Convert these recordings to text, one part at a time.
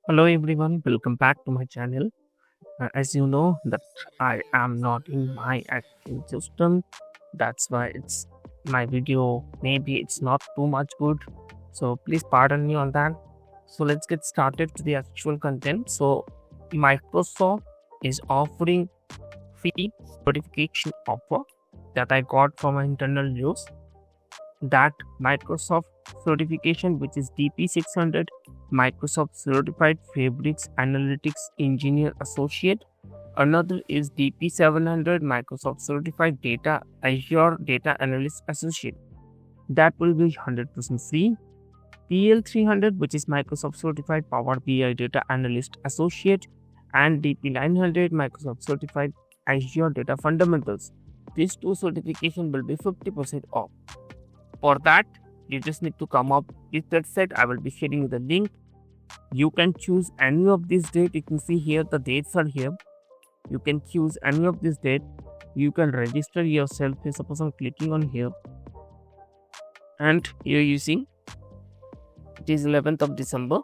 Hello everyone, welcome back to my channel. As you know that I am not in my acting system, that's why it's my video. Maybe it's not too much good, so please pardon me on that. So let's get started to the actual content. So Microsoft is offering free certification offer that I got from my internal use. That Microsoft certification, which is DP600, Microsoft Certified Fabrics Analytics Engineer Associate. Another is DP700, Microsoft Certified Azure Data Analyst Associate. That will be 100% free. PL300, which is Microsoft Certified Power BI Data Analyst Associate, and DP900, Microsoft Certified Azure Data Fundamentals. These two certifications will be 50% off. For that, you just need to come up with that set. I will be sharing you the link. You can choose any of these dates. You can see here the dates are here. You can choose any of this date. You can register yourself. Suppose I'm clicking on here, and here you see it is 11th of December,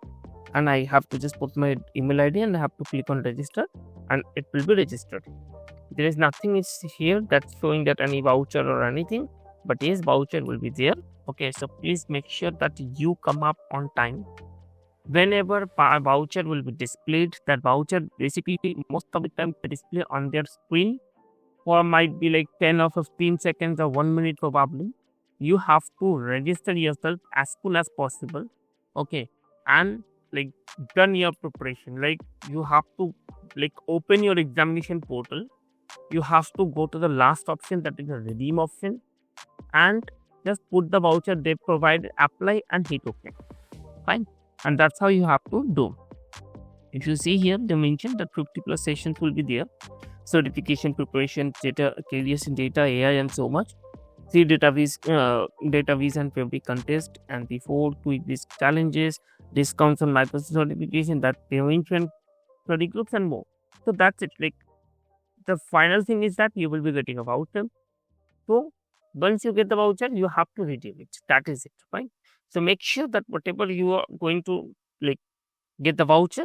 and I have to just put my email ID and I have to click on register, and it will be registered. There is nothing is here that's showing that any voucher or anything, but yes, voucher will be there. Okay, so please make sure that you come up on time. Whenever a voucher will be displayed, that voucher basically most of the time display on their screen for might be like 10 or 15 seconds or 1 minute probably. You have to register yourself as soon as possible. Okay, and like done your preparation. Like you have to like open your examination portal. You have to go to the last option, that is the redeem option, and just put the voucher they provide, apply and hit OK. Fine. And that's how you have to do. If you see here, they mentioned that 50 plus sessions will be there. Certification, preparation, data, careers in data, AI and so much. 3 database and fabric contest, and the 4 quick risk challenges, discounts on Microsoft certification, that they mentioned study groups and more. So that's it. Like the final thing is that you will be getting a voucher. So once you get the voucher, you have to redeem it. That is it, right? So make sure that whatever you are going to like get the voucher,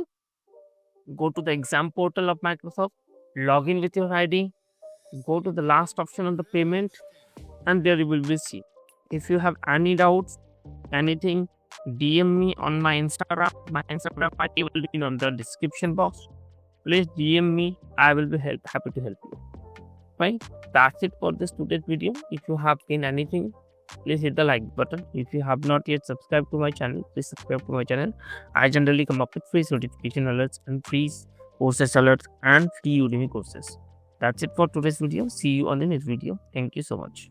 go to the exam portal of Microsoft, log in with your ID, go to the last option on the payment, and there you will be see. If you have any doubts, anything, DM me on my Instagram. My Instagram ID will be on the description box. Please DM me. I will be happy to help you. Fine. That's it for this today's video. If you have seen anything, please hit the like button. If you have not yet subscribed to my channel, please subscribe to my channel. I generally come up with free certification alerts and free courses alerts and free Udemy courses. That's it for today's video. See you on the next video. Thank you so much.